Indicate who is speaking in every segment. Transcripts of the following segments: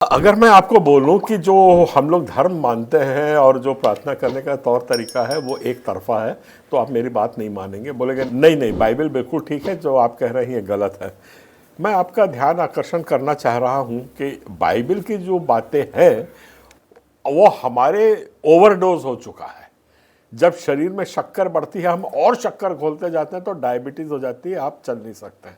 Speaker 1: अगर मैं आपको बोलूं कि जो हम लोग धर्म मानते हैं और जो प्रार्थना करने का तौर तरीका है वो एक तरफा है, तो आप मेरी बात नहीं मानेंगे, बोलेंगे नहीं नहीं बाइबल बिल्कुल ठीक है, जो आप कह रही हैं गलत है। मैं आपका ध्यान आकर्षण करना चाह रहा हूं कि बाइबल की जो बातें हैं वो हमारे ओवरडोज हो चुका है। जब शरीर में शक्कर बढ़ती है, हम और शक्कर घोलते जाते हैं तो डायबिटीज हो जाती है, आप चल नहीं सकते हैं।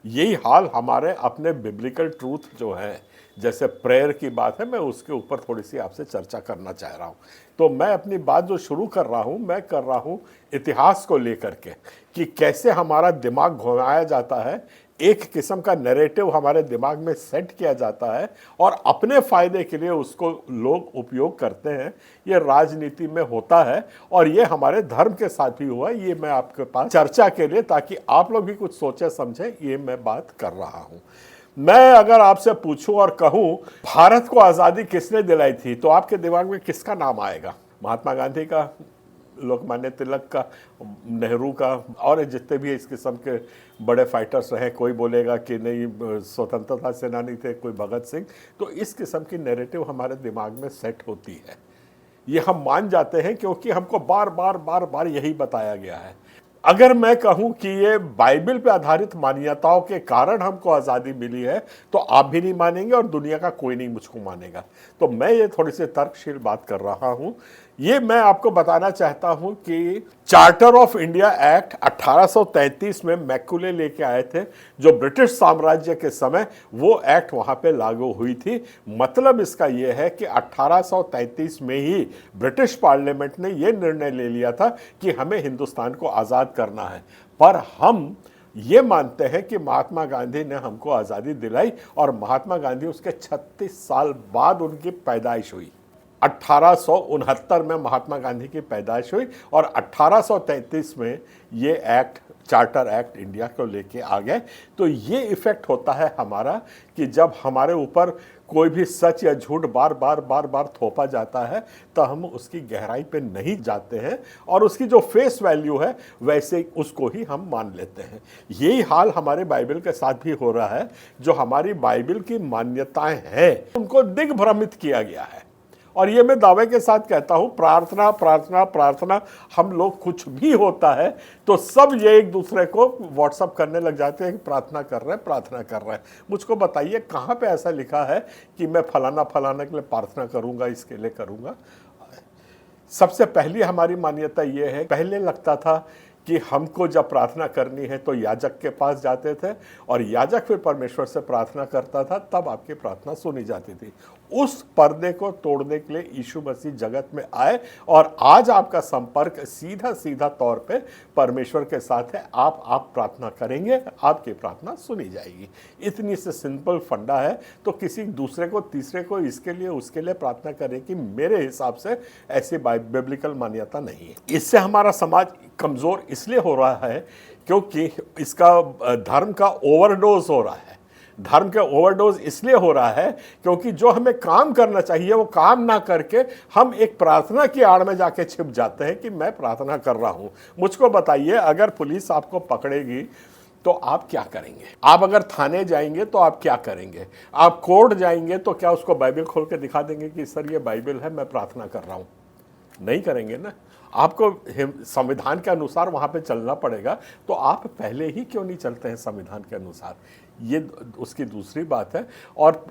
Speaker 1: यही हाल हमारे अपने बिब्लिकल ट्रूथ जो है, जैसे प्रेयर की बात है, मैं उसके ऊपर थोड़ी सी आपसे चर्चा करना चाह रहा हूँ। तो मैं अपनी बात जो शुरू कर रहा हूँ, मैं कर रहा हूँ इतिहास को लेकर के, कि कैसे हमारा दिमाग घुमाया जाता है, एक किस्म का नैरेटिव हमारे दिमाग में सेट किया जाता है और अपने फायदे के लिए उसको लोग उपयोग करते हैं। ये राजनीति में होता है और ये हमारे धर्म के साथ भी हुआ। ये मैं आपके पास चर्चा के लिए, ताकि आप लोग भी कुछ सोचे समझे, ये मैं बात कर रहा हूं। मैं अगर आपसे पूछूं और कहूं भारत को आज़ादी किसने दिलाई थी, तो आपके दिमाग में किसका नाम आएगा? महात्मा गांधी का, लोकमान्य तिलक का, नेहरू का, और जितने भी इस किस्म के बड़े फाइटर्स रहे। कोई बोलेगा कि नहीं स्वतंत्रता सेनानी थे, कोई भगत सिंह। तो इस किस्म की नैरेटिव हमारे दिमाग में सेट होती है, ये हम मान जाते हैं क्योंकि हमको बार बार बार बार यही बताया गया है। अगर मैं कहूं कि ये बाइबल पे आधारित मान्यताओं के कारण हमको आज़ादी मिली है, तो आप भी नहीं मानेंगे और दुनिया का कोई नहीं मुझको मानेगा। तो मैं ये थोड़ी सी तर्कशील बात कर रहा हूं। ये मैं आपको बताना चाहता हूं कि चार्टर ऑफ इंडिया एक्ट 1833 में मैकुले लेके आए थे, जो ब्रिटिश साम्राज्य के समय वो एक्ट वहां पे लागू हुई थी। मतलब इसका यह है कि 1833 में ही ब्रिटिश पार्लियामेंट ने यह निर्णय ले लिया था कि हमें हिंदुस्तान को आज़ाद करना है। पर हम ये मानते हैं कि महात्मा गांधी ने हमको आज़ादी दिलाई, और महात्मा गांधी उसके 36 साल बाद उनकी पैदाइश हुई। 1869 में महात्मा गांधी की पैदाइश हुई और 1833 में ये एक्ट, चार्टर एक्ट इंडिया को लेके आ गए। तो ये इफेक्ट होता है हमारा कि जब हमारे ऊपर कोई भी सच या झूठ बार बार बार बार थोपा जाता है, तो हम उसकी गहराई पे नहीं जाते हैं और उसकी जो फेस वैल्यू है वैसे उसको ही हम मान लेते हैं। यही हाल हमारे बाइबल के साथ भी हो रहा है। जो हमारी बाइबल की मान्यताएं हैं उनको दिग्भ्रमित किया गया है। और ये मैं दावे के साथ कहता हूं, प्रार्थना प्रार्थना प्रार्थना, हम लोग कुछ भी होता है तो सब ये एक दूसरे को व्हाट्सअप करने लग जाते हैं कि प्रार्थना कर रहे हैं, प्रार्थना कर रहे हैं। मुझको बताइए कहाँ पे ऐसा लिखा है कि मैं फलाना फलाना के लिए प्रार्थना करूंगा, इसके लिए करूंगा। सबसे पहली हमारी मान्यता ये है, पहले लगता था कि हमको जब प्रार्थना करनी है तो याजक के पास जाते थे और याजक फिर परमेश्वर से प्रार्थना करता था, तब आपकी प्रार्थना सुनी जाती थी। उस पर्दे को तोड़ने के लिए यीशु मसीह जगत में आए और आज आपका संपर्क सीधा सीधा तौर पे परमेश्वर के साथ है। आप प्रार्थना करेंगे, आपकी प्रार्थना सुनी जाएगी। इतनी से सिंपल फंडा है। तो किसी दूसरे को, तीसरे को, इसके लिए उसके लिए प्रार्थना करने की मेरे हिसाब से ऐसी बिब्लिकल मान्यता नहीं है। इससे हमारा समाज कमजोर इसलिए हो रहा है क्योंकि इसका धर्म का ओवरडोज हो रहा है। धर्म के ओवरडोज इसलिए हो रहा है क्योंकि जो हमें काम करना चाहिए वो काम ना करके हम एक प्रार्थना की आड़ में जाके छिप जाते हैं कि मैं प्रार्थना कर रहा हूं। मुझको बताइए, अगर पुलिस आपको पकड़ेगी तो आप क्या करेंगे? आप अगर थाने जाएंगे तो आप क्या करेंगे? आप कोर्ट जाएंगे तो क्या उसको बाइबल खोल के दिखा देंगे कि सर ये बाइबल है, मैं प्रार्थना कर रहा हूं? नहीं करेंगे ना। आपको संविधान के अनुसार वहां पे चलना पड़ेगा। तो आप पहले ही क्यों नहीं चलते हैं संविधान के अनुसार? ये उसकी दूसरी बात है। और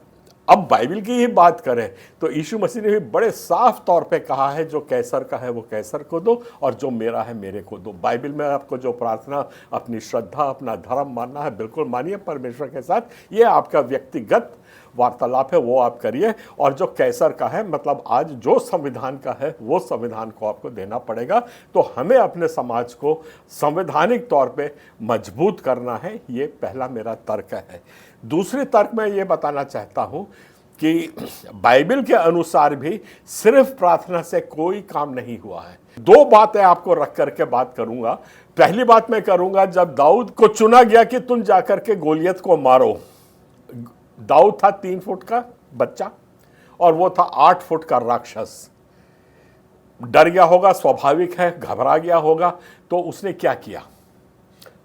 Speaker 1: अब बाइबल की ही बात करें तो यीशु मसीह ने भी बड़े साफ तौर पे कहा है, जो कैसर का है वो कैसर को दो और जो मेरा है मेरे को दो। बाइबल में आपको जो प्रार्थना, अपनी श्रद्धा, अपना धर्म मानना है, बिल्कुल मानिए परमेश्वर के साथ। ये आपका व्यक्तिगत वार्तालाप है, वो आप करिए। और जो कैसर का है, मतलब आज जो संविधान का है, वो संविधान को आपको देना पड़ेगा। तो हमें अपने समाज को संवैधानिक तौर पे मजबूत करना है। ये पहला मेरा तर्क है। दूसरी तर्क मैं ये बताना चाहता हूं कि बाइबल के अनुसार भी सिर्फ प्रार्थना से कोई काम नहीं हुआ है। दो बातें आपको रख करके बात करूंगा। पहली बात मैं करूंगा, जब दाऊद को चुना गया कि तुम जाकर के गोलियत को मारो। दाऊद था 3 फुट का बच्चा और वो था 8 फुट का राक्षस। डर गया होगा, स्वाभाविक है, घबरा गया होगा। तो उसने क्या किया?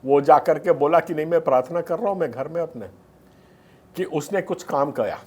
Speaker 1: वो जाकर के बोला कि नहीं मैं प्रार्थना कर रहा हूं मैं घर में अपने, कि उसने कुछ काम किया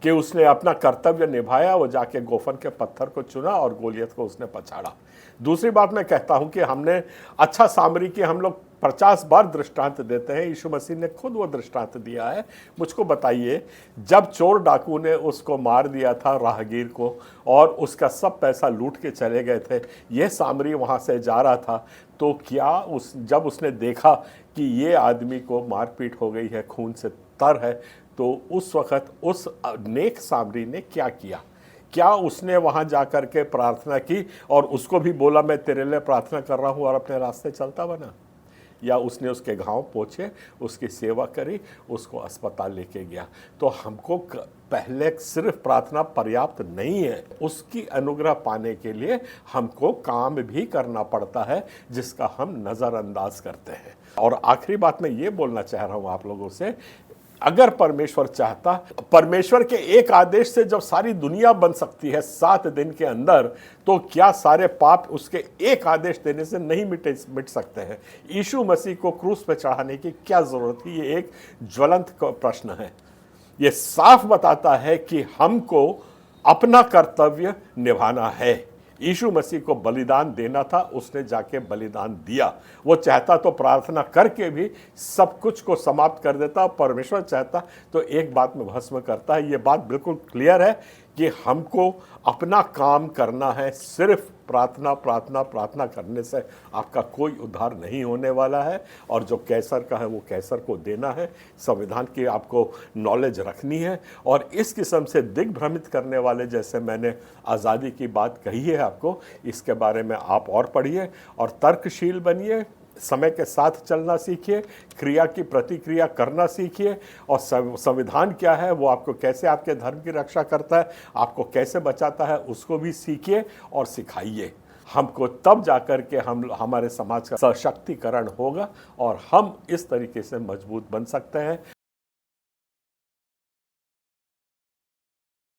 Speaker 1: कि उसने अपना कर्तव्य निभाया, वो जाके गोफन के पत्थर को चुना और गोलियत को उसने पछाड़ा। दूसरी बात मैं कहता हूं कि हमने अच्छा सामरी की हम लोग 50 बार दृष्टांत देते हैं, यीशु मसीह ने खुद वो दृष्टांत दिया है। मुझको बताइए, जब चोर डाकू ने उसको मार दिया था राहगीर को और उसका सब पैसा लूट के चले गए थे, ये सामरी वहाँ से जा रहा था, तो क्या जब उसने देखा कि ये आदमी को मारपीट हो गई है, खून से तर है, तो उस वक़्त उस नेक सामरी ने क्या किया? क्या उसने वहाँ जा कर के प्रार्थना की और उसको भी बोला मैं तेरे लिए प्रार्थना कर रहा हूँ और अपने रास्ते चलता बना? या उसने उसके घाव पोंछे, उसकी सेवा करी, उसको अस्पताल लेके गया? तो हमको पहले सिर्फ प्रार्थना पर्याप्त नहीं है, उसकी अनुग्रह पाने के लिए हमको काम भी करना पड़ता है जिसका हम नज़रअंदाज करते हैं। और आखिरी बात मैं ये बोलना चाह रहा हूँ आप लोगों से, अगर परमेश्वर चाहता, परमेश्वर के एक आदेश से जब सारी दुनिया बन सकती है 7 दिन के अंदर, तो क्या सारे पाप उसके एक आदेश देने से नहीं मिट सकते हैं? यीशु मसीह को क्रूस पे चढ़ाने की क्या जरूरत थी? ये एक ज्वलंत प्रश्न है। ये साफ बताता है कि हमको अपना कर्तव्य निभाना है। यीशु मसीह को बलिदान देना था, उसने जाके बलिदान दिया। वो चाहता तो प्रार्थना करके भी सब कुछ को समाप्त कर देता, परमेश्वर चाहता तो एक बात में भस्म करता है। ये बात बिल्कुल क्लियर है कि हमको अपना काम करना है। सिर्फ प्रार्थना प्रार्थना प्रार्थना करने से आपका कोई उद्धार नहीं होने वाला है, और जो कैसर का है वो कैसर को देना है। संविधान की आपको नॉलेज रखनी है, और इस किस्म से दिग्भ्रमित करने वाले, जैसे मैंने आज़ादी की बात कही है आपको, इसके बारे में आप और पढ़िए और तर्कशील बनिए, समय के साथ चलना सीखिए, क्रिया की प्रतिक्रिया करना सीखिए, और संविधान क्या है, वो आपको कैसे आपके धर्म की रक्षा करता है, आपको कैसे बचाता है, उसको भी सीखिए और सिखाइए। हमको तब जाकर के हमारे समाज का सशक्तिकरण होगा और हम इस तरीके से मजबूत बन सकते हैं।